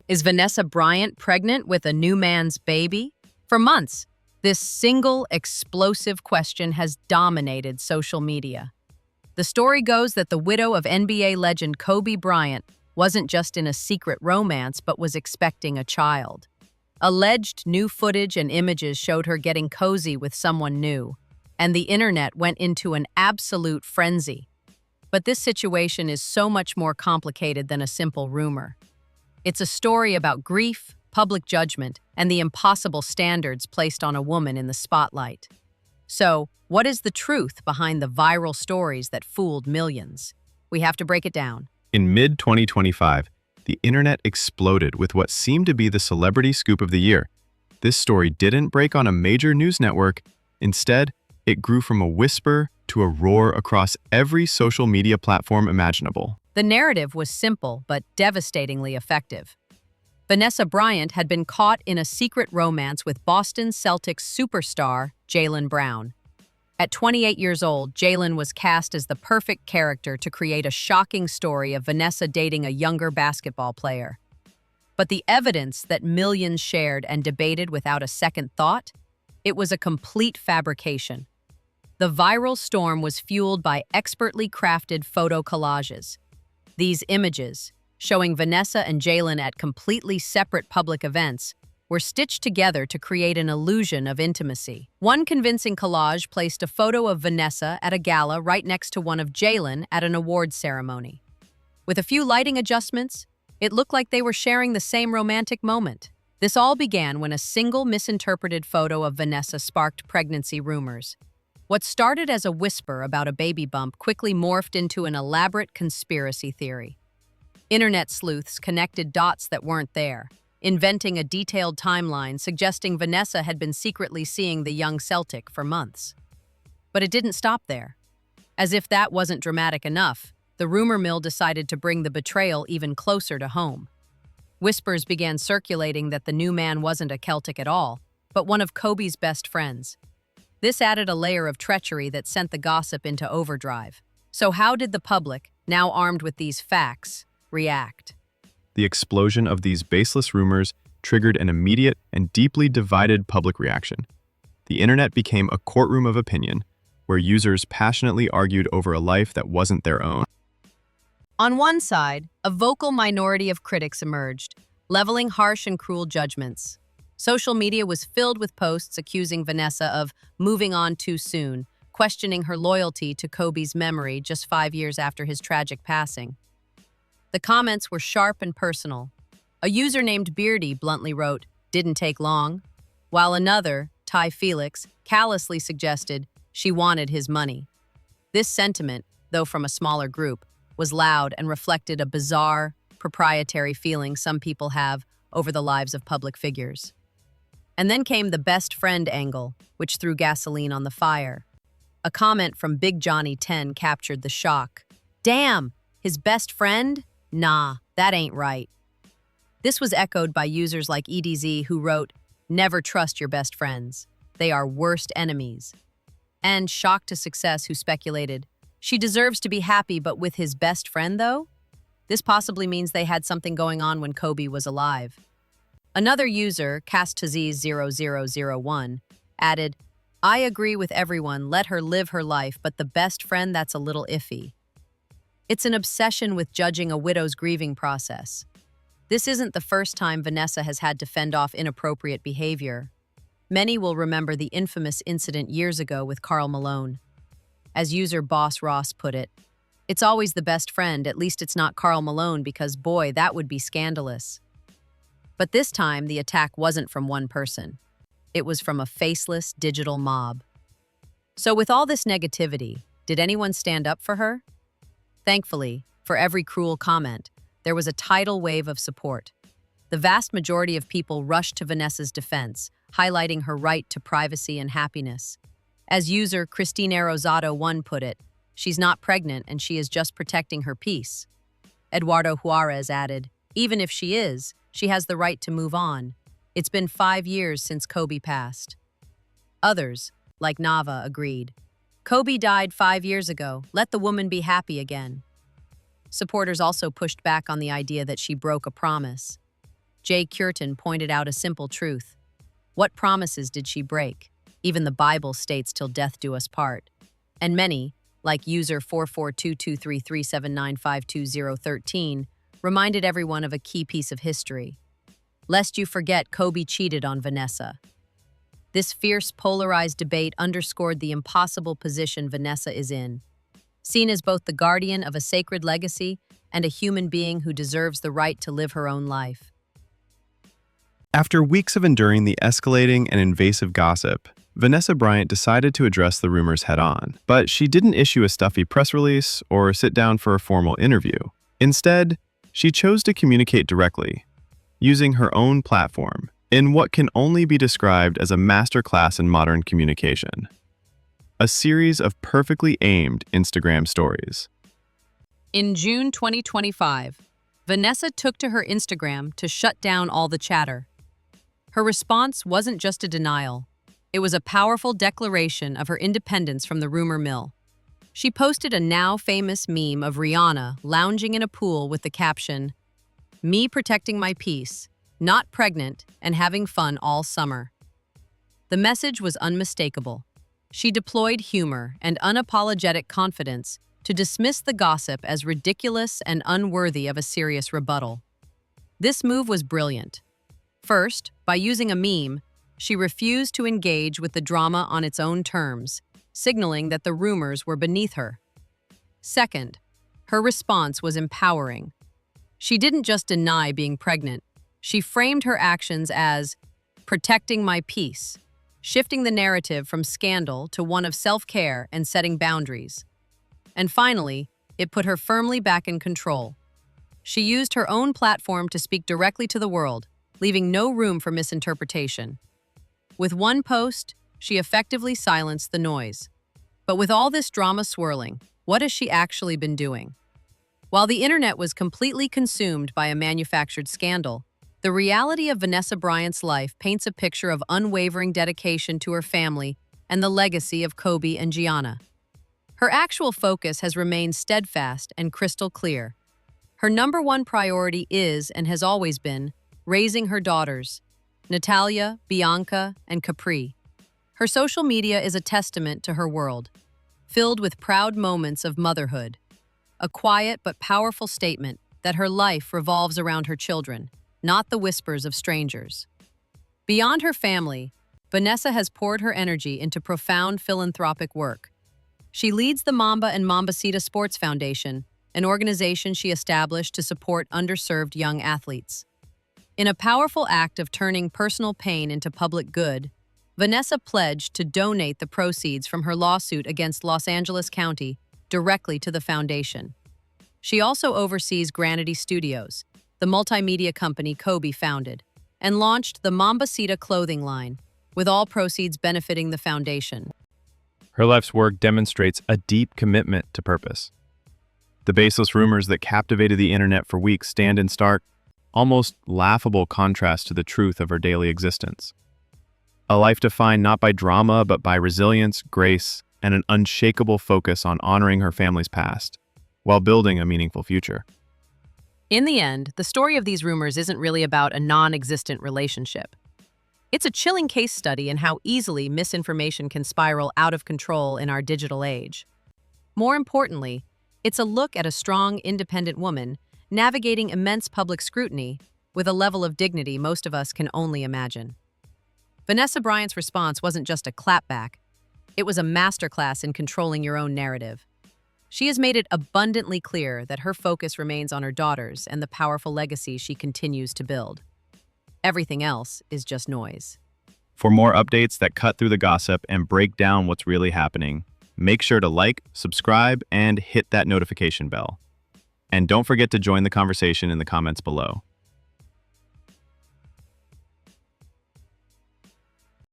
Is Vanessa Bryant pregnant with a new man's baby? For months, this single explosive question has dominated social media. The story goes that the widow of NBA legend Kobe Bryant wasn't just in a secret romance but was expecting a child. Alleged new footage and images showed her getting cozy with someone new, and the internet went into an absolute frenzy. But this situation is so much more complicated than a simple rumor. It's a story about grief, public judgment, and the impossible standards placed on a woman in the spotlight. So, what is the truth behind the viral stories that fooled millions? We have to break it down. In mid-2025, the internet exploded with what seemed to be the celebrity scoop of the year. This story didn't break on a major news network. Instead, it grew from a whisper to a roar across every social media platform imaginable. The narrative was simple but devastatingly effective. Vanessa Bryant had been caught in a secret romance with Boston Celtics superstar Jaylen Brown. At 28 years old, Jaylen was cast as the perfect character to create a shocking story of Vanessa dating a younger basketball player. But the evidence that millions shared and debated without a second thought? It was a complete fabrication. The viral storm was fueled by expertly crafted photo collages. These images, showing Vanessa and Jaylen at completely separate public events, were stitched together to create an illusion of intimacy. One convincing collage placed a photo of Vanessa at a gala right next to one of Jaylen at an awards ceremony. With a few lighting adjustments, it looked like they were sharing the same romantic moment. This all began when a single misinterpreted photo of Vanessa sparked pregnancy rumors. What started as a whisper about a baby bump quickly morphed into an elaborate conspiracy theory. Internet sleuths connected dots that weren't there, inventing a detailed timeline suggesting Vanessa had been secretly seeing the young Celtic for months. But it didn't stop there. As if that wasn't dramatic enough, the rumor mill decided to bring the betrayal even closer to home. Whispers began circulating that the new man wasn't a Celtic at all, but one of Kobe's best friends. This added a layer of treachery that sent the gossip into overdrive. So how did the public, now armed with these facts, react? The explosion of these baseless rumors triggered an immediate and deeply divided public reaction. The internet became a courtroom of opinion, where users passionately argued over a life that wasn't their own. On one side, a vocal minority of critics emerged, leveling harsh and cruel judgments. Social media was filled with posts accusing Vanessa of moving on too soon, questioning her loyalty to Kobe's memory just 5 years after his tragic passing. The comments were sharp and personal. A user named Beardy bluntly wrote, "Didn't take long," while another, Ty Felix, callously suggested she wanted his money. This sentiment, though from a smaller group, was loud and reflected a bizarre, proprietary feeling some people have over the lives of public figures. And then came the best friend angle, which threw gasoline on the fire. A comment from Big Johnny 10 captured the shock. "Damn, his best friend? Nah, that ain't right." This was echoed by users like EDZ who wrote, "Never trust your best friends. They are worst enemies." And Shock to Success who speculated, "She deserves to be happy, but with his best friend though?" This possibly means they had something going on when Kobe was alive. Another user, CastTaziz0001, added, "I agree with everyone, let her live her life, but the best friend, that's a little iffy." It's an obsession with judging a widow's grieving process. This isn't the first time Vanessa has had to fend off inappropriate behavior. Many will remember the infamous incident years ago with Karl Malone. As user Boss Ross put it, "It's always the best friend, at least it's not Karl Malone because boy, that would be scandalous." But this time, the attack wasn't from one person. It was from a faceless digital mob. So with all this negativity, did anyone stand up for her? Thankfully, for every cruel comment, there was a tidal wave of support. The vast majority of people rushed to Vanessa's defense, highlighting her right to privacy and happiness. As user Christine Rosado 1 put it, "She's not pregnant and she is just protecting her peace." Eduardo Juarez added, "Even if she is, she has the right to move on. It's been 5 years since Kobe passed." Others, like Nava, agreed. "Kobe died 5 years ago. Let the woman be happy again." Supporters also pushed back on the idea that she broke a promise. Jay Curtin pointed out a simple truth. What promises did she break? Even the Bible states till death do us part. And many, like user 44223379520013, reminded everyone of a key piece of history. Lest you forget, Kobe cheated on Vanessa. This fierce, polarized debate underscored the impossible position Vanessa is in. Seen as both the guardian of a sacred legacy and a human being who deserves the right to live her own life. After weeks of enduring the escalating and invasive gossip, Vanessa Bryant decided to address the rumors head-on. But she didn't issue a stuffy press release or sit down for a formal interview. Instead, she chose to communicate directly, using her own platform, in what can only be described as a masterclass in modern communication. A series of perfectly aimed Instagram stories. In June 2025, Vanessa took to her Instagram to shut down all the chatter. Her response wasn't just a denial. It was a powerful declaration of her independence from the rumor mill. She posted a now famous meme of Rihanna lounging in a pool with the caption, "Me protecting my peace, not pregnant, and having fun all summer." The message was unmistakable. She deployed humor and unapologetic confidence to dismiss the gossip as ridiculous and unworthy of a serious rebuttal. This move was brilliant. First, by using a meme, she refused to engage with the drama on its own terms, signaling that the rumors were beneath her. Second, her response was empowering. She didn't just deny being pregnant. She framed her actions as protecting my peace, shifting the narrative from scandal to one of self-care and setting boundaries. And finally, it put her firmly back in control. She used her own platform to speak directly to the world, leaving no room for misinterpretation. With one post, she effectively silenced the noise. But with all this drama swirling, what has she actually been doing? While the internet was completely consumed by a manufactured scandal, the reality of Vanessa Bryant's life paints a picture of unwavering dedication to her family and the legacy of Kobe and Gianna. Her actual focus has remained steadfast and crystal clear. Her number one priority is, and has always been, raising her daughters, Natalia, Bianca, and Capri. Her social media is a testament to her world, filled with proud moments of motherhood, a quiet but powerful statement that her life revolves around her children, not the whispers of strangers. Beyond her family, Vanessa has poured her energy into profound philanthropic work. She leads the Mamba and Mambacita Sports Foundation, an organization she established to support underserved young athletes. In a powerful act of turning personal pain into public good, Vanessa pledged to donate the proceeds from her lawsuit against Los Angeles County directly to the foundation. She also oversees Granity Studios, the multimedia company Kobe founded, and launched the Mambacita clothing line, with all proceeds benefiting the foundation. Her life's work demonstrates a deep commitment to purpose. The baseless rumors that captivated the internet for weeks stand in stark, almost laughable contrast to the truth of her daily existence. A life defined not by drama, but by resilience, grace, and an unshakable focus on honoring her family's past, while building a meaningful future. In the end, the story of these rumors isn't really about a non-existent relationship. It's a chilling case study in how easily misinformation can spiral out of control in our digital age. More importantly, it's a look at a strong, independent woman navigating immense public scrutiny with a level of dignity most of us can only imagine. Vanessa Bryant's response wasn't just a clapback. It was a masterclass in controlling your own narrative. She has made it abundantly clear that her focus remains on her daughters and the powerful legacy she continues to build. Everything else is just noise. For more updates that cut through the gossip and break down what's really happening, make sure to like, subscribe, and hit that notification bell. And don't forget to join the conversation in the comments below.